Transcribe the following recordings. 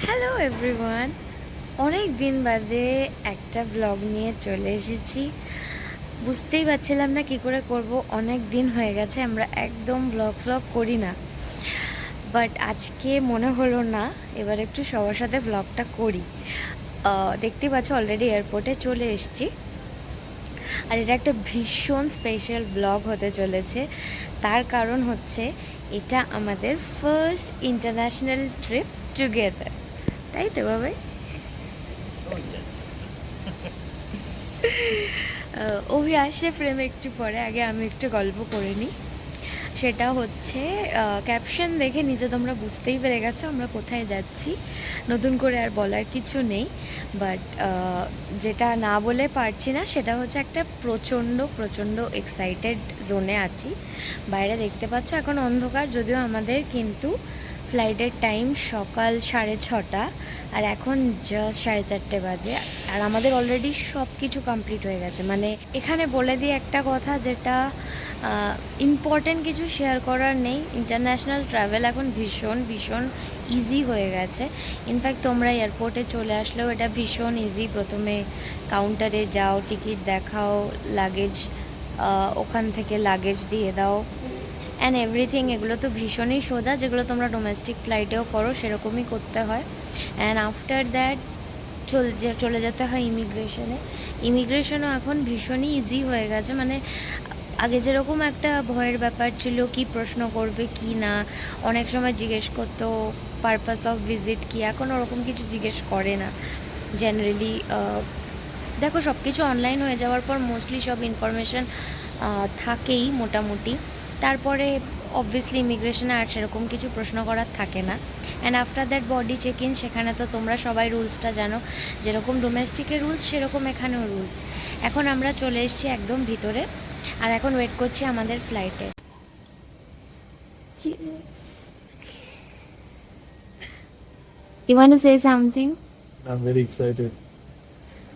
Hello everyone, অনেক দিন বাদে একটা ব্লগ নিয়ে চলে এসেছি। বুঝতেই পারছিলাম না কি করে করব। অনেক দিন হয়ে গেছে আমরা একদম ব্লগ করি না, বাট আজকে মনে হলো না এবার একটু সবার সাথে ব্লগটা করি। দেখতেই পাচ্ছ অলরেডি এয়ারপোর্টে চলে এসেছি, আর এটা একটা ভীষণ স্পেশাল ব্লগ হতে চলেছে। তার কারণ হচ্ছে এটা আমাদের ফার্স্ট ইন্টারন্যাশনাল ট্রিপ টুগেদার, তাই তো বাবাই? অভি আসছে ফ্রেমে একটু পরে, আগে আমি একটু গল্প করে নিই। সেটা হচ্ছে ক্যাপশন দেখে নিজে তোমরা বুঝতেই পেরে গেছো আমরা কোথায় যাচ্ছি, নতুন করে আর বলার কিছু নেই। বাট যেটা না বলে পারছি না সেটা হচ্ছে একটা প্রচণ্ড প্রচণ্ড এক্সাইটেড জোনে আছি। বাইরে দেখতে পাচ্ছ এখন অন্ধকার, যদিও আমাদের কিন্তু ফ্লাইটের টাইম সকাল 6:30, আর এখন জাস্ট 4:30 বাজে। আর আমাদের অলরেডি সব কিছু কমপ্লিট হয়ে গেছে। মানে এখানে বলে দিই একটা কথা, যেটা ইম্পর্টেন্ট কিছু শেয়ার করার নেই। ইন্টারন্যাশনাল ট্রাভেল এখন ভীষণ ভীষণ ইজি হয়ে গেছে। ইনফ্যাক্ট তোমরা এয়ারপোর্টে চলে আসলেও এটা ভীষণ ইজি। প্রথমে কাউন্টারে যাও, টিকিট দেখাও, লাগেজ ওখান থেকে লাগেজ দিয়ে দাও, অ্যান্ড এভরিথিং। এগুলো তো ভীষণই সোজা, যেগুলো তোমরা ডোমেস্টিক ফ্লাইটেও করো সেরকমই করতে হয়। অ্যান্ড আফটার দ্যাট চলে যেতে হয় ইমিগ্রেশনও এখন ভীষণই ইজি হয়ে গেছে। মানে আগে যেরকম একটা ভয়ের ব্যাপার ছিল, কি প্রশ্ন করবে কি না, অনেক সময় জিজ্ঞেস করতো পারপাস অফ ভিজিট কি, এখন ওরকম কিছু জিজ্ঞেস করে না জেনারেলি। দেখো সব কিছু অনলাইন হয়ে যাওয়ার পর মোস্টলি সব ইনফরমেশান থাকেই মোটামুটি। তারপরে অবভিয়াসলি ইমিগ্রেশনে আর সেরকম কিছু প্রশ্ন করার থাকে না। And after that body check in, সেখানে তো তোমরা সবাই রুলসটা জানো, যেরকম ডোমেস্টিকের রুলস সেরকম এখানেও রুলস। এখন আমরা চলে এসেছি একদম ভিতরে, আর এখন ওয়েট করছি আমাদের ফ্লাইটে। You want to say something? I'm very excited.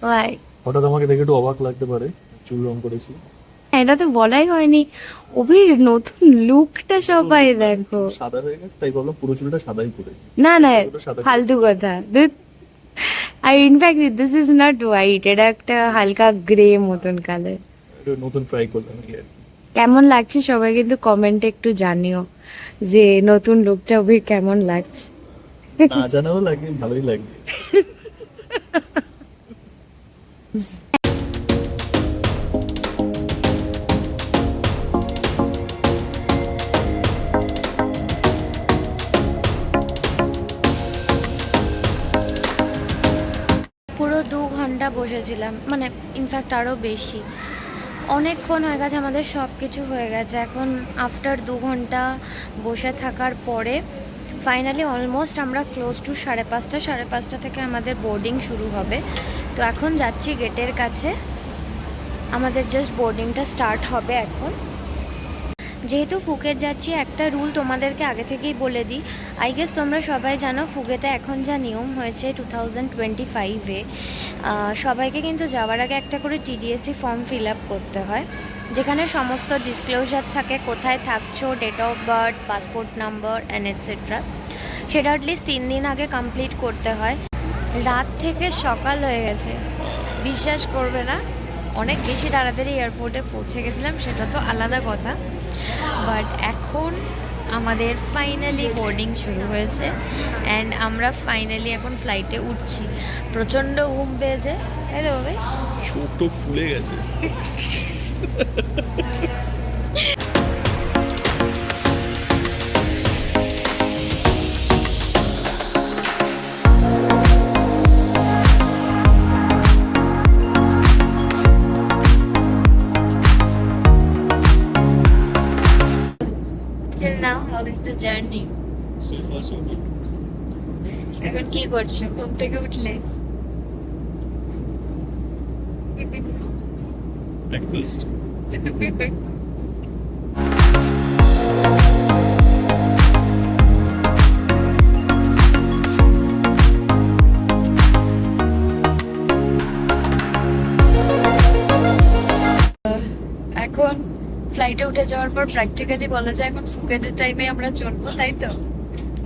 Why? হঠাৎ আমাকে দেখে একটু অবাক লাগতে পারে, চুল রং করেছি। এটা তো বলাই হয়নি, অভির নতুন লুকটা সবাই দেখো। সাদা হয়ে গেছে তাই বললাম পুরো চুলটা সাদাই করে। না না, পুরোটা সাদা ফালতু কথা। আর in fact this is not white, এটা একটা হালকা গ্রে মতন কালার। একটু নতুন ট্রাই করলাম কি আর কি। কেমন লাগছে সবাই কিন্তু কমেন্টে একটু জানিও যে নতুন লুকটা অভির কেমন লাগছে। না জানাও লাগে, ভালোই লাগছে। পুরো 2 ঘন্টা বসেছিলাম, মানে ইনফ্যাক্ট আরও বেশি। অনেকক্ষণ হয়ে গেছে, আমাদের সব কিছু হয়ে গেছে। এখন আফটার 2 ঘন্টা বসে থাকার পরে ফাইনালি অলমোস্ট আমরা ক্লোজ টু 5:30। 5:30 থেকে আমাদের বোর্ডিং শুরু হবে। তো এখন যাচ্ছি গেটের কাছে, আমাদের জাস্ট বোর্ডিংটা স্টার্ট হবে এখন। যেহেতু ফুকেট যাচ্ছি, একটা রুল তোমাদেরকে আগে থেকেই বলে দিই। আই গেস তোমরা সবাই জানো ফুকেতে এখন যা নিয়ম হয়েছে 2025-এ, সবাইকে কিন্তু যাওয়ার আগে একটা করে TDSE ফর্ম ফিল আপ করতে হয়, যেখানে সমস্ত ডিসক্লোজার থাকে, কোথায় থাকছো, date of birth, passport number and etcetera. সেটা অ্যাটলিস্ট 3 দিন আগে কমপ্লিট করতে হয়। রাত থেকে সকাল হয়ে গেছে, বিশ্বাস করবে না। অনেক বেশি তাড়াতাড়ি এয়ারপোর্টে পৌঁছে গেছিলাম, সেটা তো আলাদা কথা। বাট এখন আমাদের ফাইনালি বোর্ডিং শুরু হয়েছে, অ্যান্ড আমরা ফাইনালি এখন ফ্লাইটে উঠছি। প্রচণ্ড ঘুম পেয়েছে, তাই তো ভাই? চোখ তো ফুলে গেছে। Till now, how is the journey? So far so good. এখন কি করছো, ঘুম থেকে উঠলে? Breakfast. এখন ফ্লাইটে উঠে যাওয়ার পর প্র্যাকটিক্যালি বলা যায় এখন ফুকেটের টাইমে আমরা চলবো, তাই তো?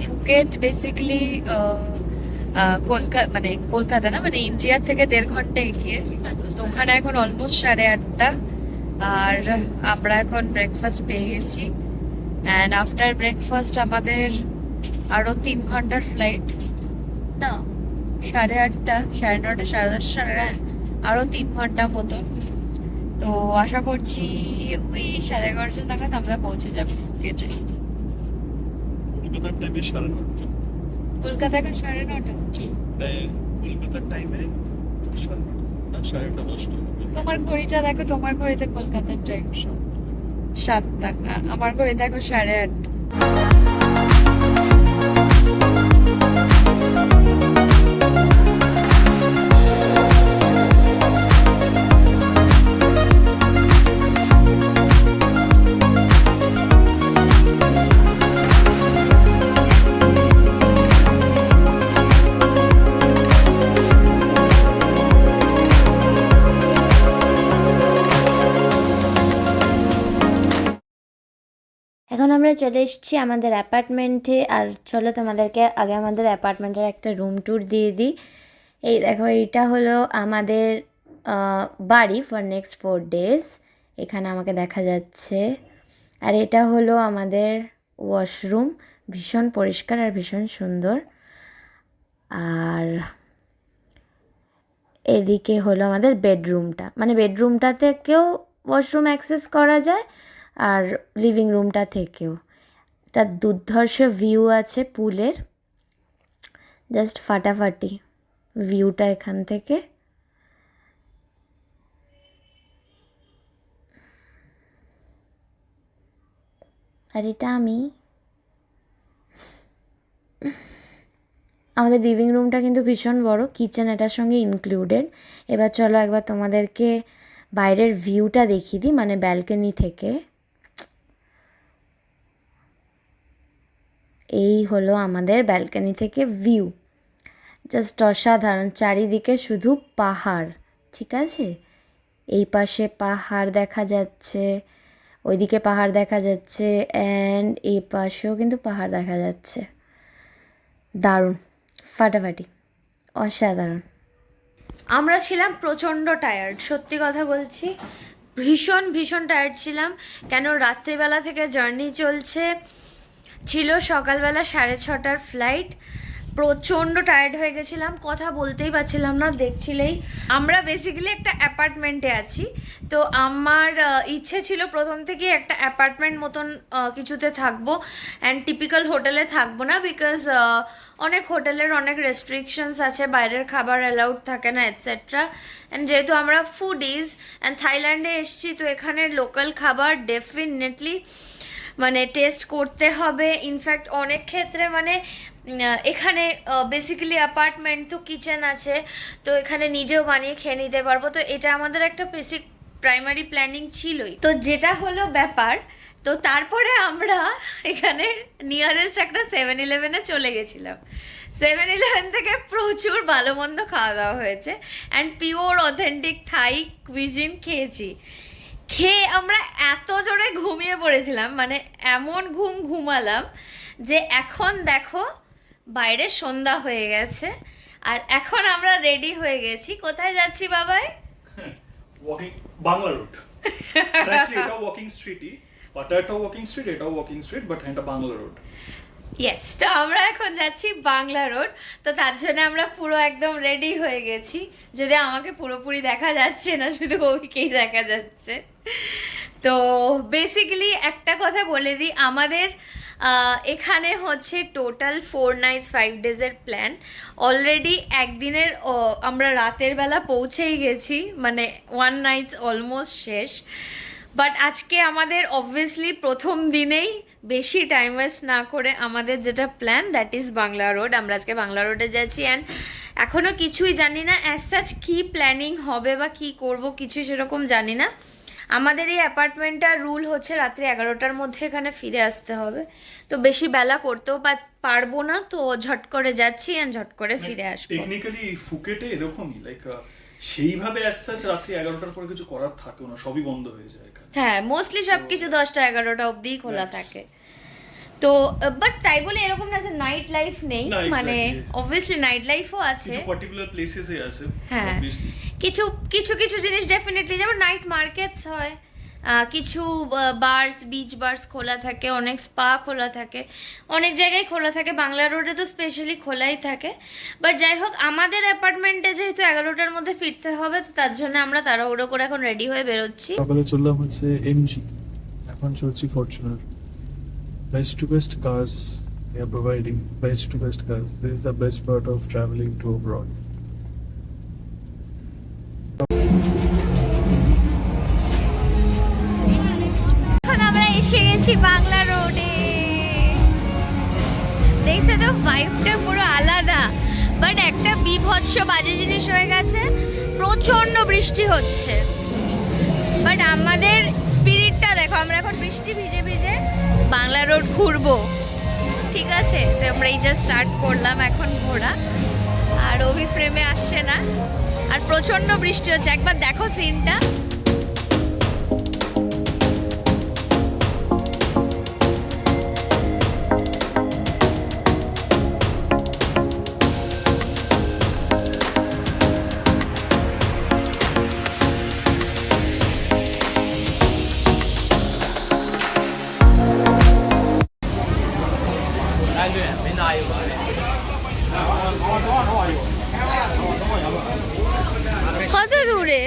ফুকেট বেসিক্যালি কলকাতা না, মানে ইন্ডিয়া থেকে 1.5 ঘন্টা এগিয়ে। তো ওখানে এখন অলমোস্ট 8:30, আর আমরা এখন ব্রেকফাস্ট পেয়ে গেছি। অ্যান্ড আফটার ব্রেকফাস্ট আমাদের আরো 3 ঘন্টার ফ্লাইট, না 8:30, 9:30, 10:30, আরো 3 ঘন্টা মতন। তো আশা করছি ওই 11:30 নাগাদ আমরা পৌঁছে যাবো ফুকেটে। কলকাতার টাইমে 9:30। কলকাতা এখন 9:30। কলকাতার টাইমে 9:30 না 9:30 তোমার ঘড়িটা দেখো, তোমার ঘড়িতে কলকাতার টাইম 7টা, আমার ঘড়ি দেখো 8:30। এখন আমরা চলে এসেছি আমাদের অ্যাপার্টমেন্টে। আর চলো তোমাদেরকে আগে আমাদের অ্যাপার্টমেন্টের একটা রুম ট্যুর দিয়ে দিই। এই দেখো, এইটা হলো আমাদের বাড়ি ফর নেক্সট 4 days। এখানে আমাকে দেখা যাচ্ছে। আর এটা হলো আমাদের ওয়াশরুম, ভীষণ পরিষ্কার আর ভীষণ সুন্দর। আর এদিকে হলো আমাদের বেডরুমটা, মানে বেডরুমটা থেকেও ওয়াশরুম অ্যাক্সেস করা যায়, আর লিভিং রুমটা থেকেও। একটা দুর্ধর্ষ ভিউ আছে পুলের, জাস্ট ফাটাফাটি ভিউটা এখান থেকে। আর এটা আমাদের লিভিং রুমটা কিন্তু ভীষণ বড়, কিচেন এটার সঙ্গে ইনক্লুডেড। এবার চলো একবার তোমাদেরকে বাইরের ভিউটা দেখিয়ে দিই, মানে ব্যালকনি থেকে। এই হলো আমাদের ব্যালকনি থেকে ভিউ, জাস্ট অসাধারণ। চারিদিকে শুধু পাহাড়, ঠিক আছে? এই পাশে পাহাড় দেখা যাচ্ছে, ওইদিকে পাহাড় দেখা যাচ্ছে, অ্যান্ড এই পাশেও কিন্তু পাহাড় দেখা যাচ্ছে। দারুণ, ফাটাফাটি, অসাধারণ। আমরা ছিলাম প্রচণ্ড টায়ার্ড, সত্যি কথা বলছি, ভীষণ ভীষণ টায়ার্ড ছিলাম। কেন, রাত্রিবেলা থেকে জার্নি চলছে, ছিল সকালবেলা 6:30টার ফ্লাইট। প্রচণ্ড টায়ার্ড হয়ে গেছিলাম, কথা বলতেই পারছিলাম না, দেখছিলেই। আমরা বেসিক্যালি একটা অ্যাপার্টমেন্টে আছি। তো আমার ইচ্ছে ছিল প্রথম থেকে একটা অ্যাপার্টমেন্ট মতন কিছুতে থাকবো, অ্যান্ড টিপিক্যাল হোটেলে থাকবো না, বিকজ অনেক হোটেলের অনেক রেস্ট্রিকশনস আছে, বাইরের খাবার অ্যালাউড থাকে না এটসেট্রা। অ্যান্ড যেহেতু আমরা ফুডিজ অ্যান্ড থাইল্যান্ডে এসেছি, তো এখানের লোকাল খাবার ডেফিনেটলি মানে টেস্ট করতে হবে। ইনফ্যাক্ট অনেক ক্ষেত্রে মানে এখানে বেসিক্যালি অ্যাপার্টমেন্ট, তো কিচেন আছে, তো এখানে নিজেও বানিয়ে খেয়ে নিতে পারবো। তো এটা আমাদের একটা বেসিক প্রাইমারি প্ল্যানিং ছিলই। তো যেটা হলো ব্যাপার, তো তারপরে আমরা এখানে নিয়ারেস্ট একটা 7-Eleven-এ চলে গেছিলাম। 7-Eleven থেকে প্রচুর ভালো মন্দ খাওয়া দাওয়া হয়েছে, and pure authentic Thai cuisine খেয়েছি। খেয়ে আমরা এত জোরে ঘুমিয়ে পড়েছিলাম, মানে এমন ঘুমালাম যে এখন দেখো বাইরে সন্ধ্যা হয়ে গেছে, আর এখন আমরা রেডি হয়ে গেছি। কোথায় যাচ্ছি বাবাই? Walking Bangla road. অ্যাকচুয়ালি এটা ওয়াকিং স্ট্রিটই, পাটাটা ওয়াকিং স্ট্রিট, এটাও ওয়াকিং স্ট্রিট, বাট এটা বাংলা রোড। ইয়েস, তো আমরা এখন যাচ্ছি বাংলা রোড। তো তার জন্য আমরা পুরো একদম রেডি হয়ে গেছি, যদি আমাকে পুরোপুরি দেখা যাচ্ছে না, শুধু ওইকেই দেখা যাচ্ছে। তো বেসিক্যালি একটা কথা বলে দিই, আমাদের এখানে হচ্ছে টোটাল 4 nights 5 days-এর প্ল্যান। অলরেডি একদিনের আমরা রাতের বেলা পৌঁছেই গেছি, মানে 1 night অলমোস্ট শেষ। বাট আজকে আমাদের অবভিয়াসলি প্রথম দিনেই বেশি টাইম ওয়েস্ট না করে আমাদের যেটা plan, that is Bangla road. আমরা আজকে বাংলা রোডে যাচ্ছি, অ্যান্ড এখনও কিছুই জানি না অ্যাজ সাচ কী প্ল্যানিং হবে বা কী করব, কিছুই সেরকম জানি না। আমাদের এই অ্যাপার্টমেন্টটার রুল হচ্ছে রাত্রি 11টার মধ্যে এখানে ফিরে আসতে হবে। তো বেশি বেলা করতেও পারবো না, তো ঝট করে যাচ্ছি অ্যান্ড ঝট করে ফিরে আসবো। টেকনিক্যালি ফুকেটে এরকমই, লাইক সেইভাবে অ্যাজ সাচ রাত্রি 11টার পরে কিছু করার থাকে না, সবই বন্ধ হয়ে যায় এখানে। হ্যাঁ, মোস্টলি সব কিছু 10টা 11টা অবধিই খোলা থাকে। তো বাট তাই বলে এরকম না যে নাইট লাইফ নেই, না, মানে exactly. অবভিয়াসলি নাইট লাইফও আছে। কিছু পার্টিকুলার প্লেসেসে আছে হ্যাঁ, obviously. কিছু কিছু কিছু জিনিস ডেফিনেটলি, যেমন নাইট মার্কেটস হয়, কিছু বার্স, বিচ বার্স খোলা থাকে, অনেক স্পা খোলা থাকে, অনেক জায়গায় খোলা থাকে, বাংলা রোডে তো স্পেশালি খোলাই থাকে। বাট যাই হোক, আমাদের অ্যাপার্টমেন্টে যেহেতু 11টার মধ্যে ফিরতে হবে, তো তার জন্য আমরা তাড়াহুড়ো করে এখন রেডি হয়ে বেরোচ্ছি। সকালে চললাম হচ্ছে এমজি, এখন চলছি Fortuner. Best to best cars they are providing, best to best cars. This is the best part of traveling to abroad. এখন আমরা এসে গেছি বাংলা রোডে। দেখছো তো, ভাইবটা পুরো আলাদা। বাট একটা বিভৎস বাজে জিনিস হয়ে গেছে, প্রচন্ড বৃষ্টি হচ্ছে। বাট আমাদের স্পিরিটটা দেখো, আমরা এখন বৃষ্টি ভিজে ভিজে বাংলা রোড ঘুরবো, ঠিক আছে? তো আমরা এই জাস্ট স্টার্ট করলাম এখন ঘোরা, আর অভি ফ্রেমে আসছে না, আর প্রচন্ড বৃষ্টি হচ্ছে। একবার দেখো সিনটা। কত দূরে?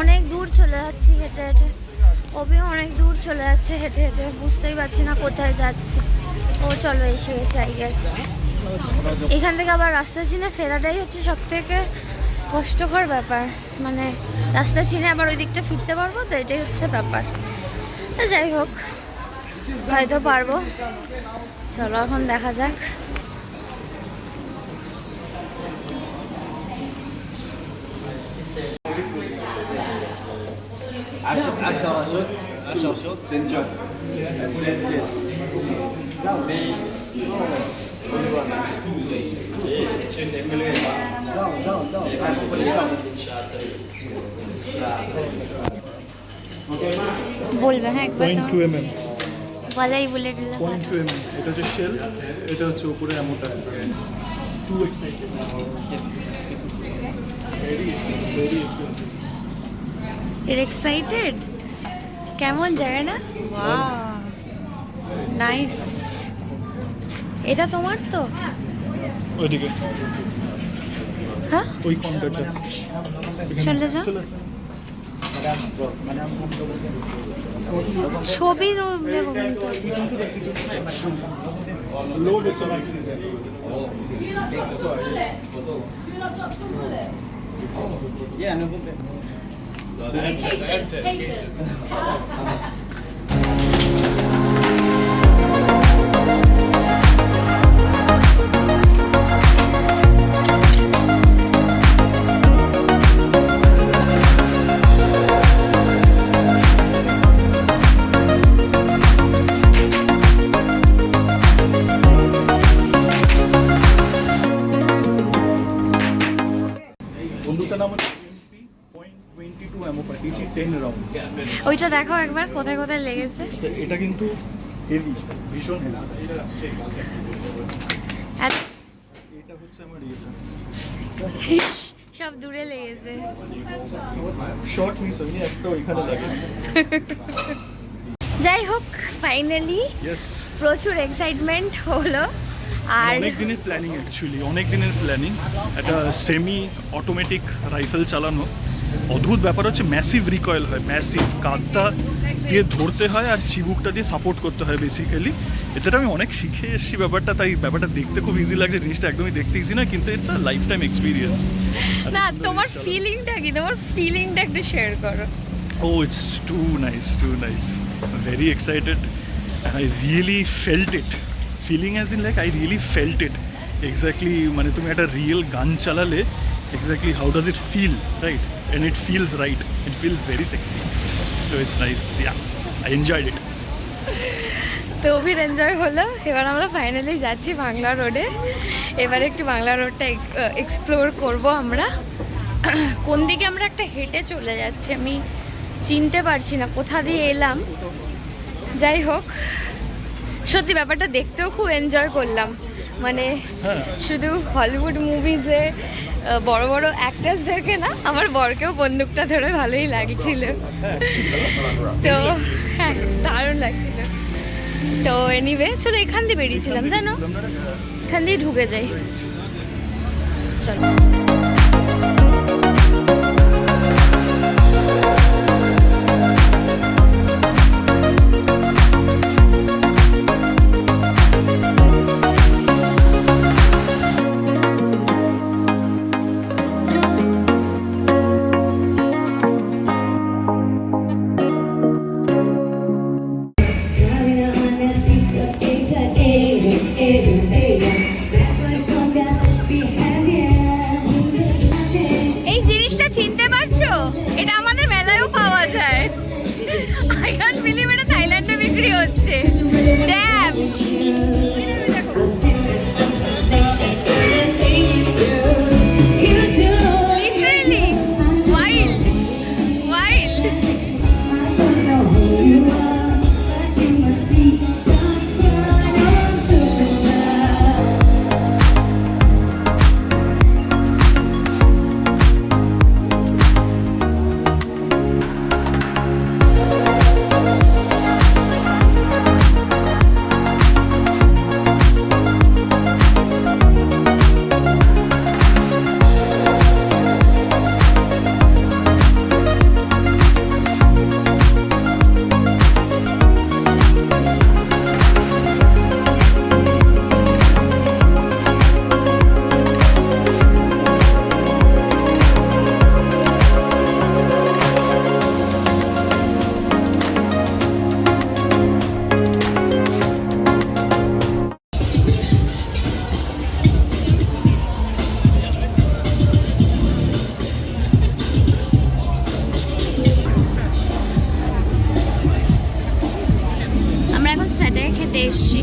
অনেক দূর চলে যাচ্ছি হেঁটে হেঁটে, অভি অনেক দূর চলে যাচ্ছে হেঁটে হেঁটে, বুঝতেই পারছি না কোথায় যাচ্ছে। ও চলো এসে গেছে আই গেস। এখান থেকে আবার রাস্তা চিনে ফেরাটাই হচ্ছে সব থেকে কষ্টকর ব্যাপার, মানে রাস্তা চিনে আবার ওই দিকটা ফিরতে পারবো তো, এটাই হচ্ছে ব্যাপার। যাই হোক, হয়তো পারবো। চলো এখন দেখা যাক। বলবে হ্যাঁ একবার, 0.2 mm, বলাই বলে দিলে। 0.2 mm, এটা হচ্ছে শেল, এটা হচ্ছে উপরে অ্যামোটা। Too excited, very excited. কেমন জায়গাটা? Wow, nice. এটা তোমার তো? ওইদিকে হ্যাঁ, ওই কাউন্টারটা চলে যাও। ছবি নেবো কিন্তু। লোড হচ্ছে ম্যাক্সিমাম। বন্দুকটার নাম হচ্ছে .22 ammo for each 10 rounds. ওইটা দেখো একবার কোথায় কোথায় লেগেছে। আচ্ছা, এটা কিন্তু হেভি, ভীষণ হেভি। এটা হচ্ছে আমার ইয়েটা, সব দূরে লেগেছে। শর্ট মিস হয়নি, একটা ওইখানে লাগে। যাই হোক, ফাইনালি ইয়েস, প্রচুর এক্সাইটমেন্ট হলো। আর অনেক দিনের প্ল্যানিং, অ্যাকচুয়ালি অনেক দিনের প্ল্যানিং। একটা সেমি অটোমেটিক রাইফেল চালানো, অদ্ভুত ব্যাপার হচ্ছে ম্যাসিভ রিকয়েল হয়, ম্যাসিভ কাঁধটা দিয়ে ধরতে হয় আর চিবুকটা দিয়ে সাপোর্ট করতে হয় বেসিক্যালি। এটাটা আমি অনেক শিখে এসেছি ব্যাপারটা, তাই ব্যাপারটা দেখতে খুব ইজি লাগছে। জিনিসটা একদমই দেখতে ইজি না, কিন্তু it's a life time experience. না, তোমার ফিলিংটা কি? তোমার ফিলিংটা একটু শেয়ার করো। Oh, it's too nice, too nice. I'm very excited and I really felt it. Feeling as in like I really felt it. Exactly, মানে তুমি একটা রিয়েল গান চালালে exactly how does it feel, right? And it feels right. It feels very sexy. So it's nice. Yeah, I enjoyed it. তো অভির enjoy হলো। এবার আমরা finally যাচ্ছি বাংলা রোডে। এবার একটু বাংলা রোডটা এক্সপ্লোর করব আমরা। কোন দিকে আমরা একটা হেঁটে চলে যাচ্ছি, আমি চিনতে পারছি না কোথা দিয়ে এলাম। যাই হোক, সত্যি ব্যাপারটা দেখতেও খুব এনজয় করলাম। মানে হ্যাঁ শুধু হলিউড মুভিজে বড় বড় অ্যাক্টার্সদেরকে না, আমার বরকেও বন্দুকটা ধরে ভালোই লাগছিল। তো হ্যাঁ, দারুণ লাগছিল। তো এনিওয়ে, চলো এখান দিয়ে বেরিয়েছিলাম জানো, এখান দিয়ে ঢুকে যাই। চলো। এই জিনিসটা চিনতে পারছো? এটা আমাদের মেলায়ও পাওয়া যায়। আই ক্যান্ট বিলিভ এটা থাইল্যান্ডে বিক্রি হচ্ছে। Damn, literally wild wild. আমরা এখন স্যাটারে খেতে এসেছি।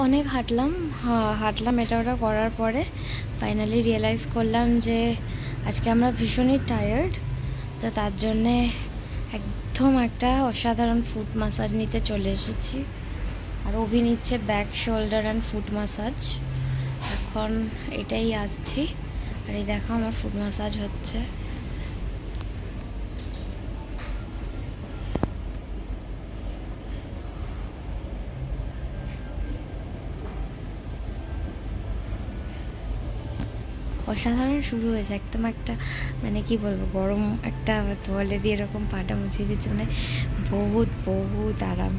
অনেক হাঁটলাম এটা ওটা করার পরে ফাইনালি রিয়েলাইজ করলাম যে আজকে আমরা ভীষণই টায়ার্ড। তো তার জন্যে একদম একটা অসাধারণ ফুট মাসাজ নিতে চলে এসেছি। আর অভি নিচ্ছে back, shoulder and foot massage. এখন এটাই আসছি। আর এই দেখো আমার ফুট মাসাজ হচ্ছে। অসাধারণ শুরু হয়েছে, একদম একটা মানে কি বলবো, গরম একটা তোয়ালে দিয়ে এরকম পাটা মুছিয়ে দিচ্ছে, মানে বহুত বহুত আরাম।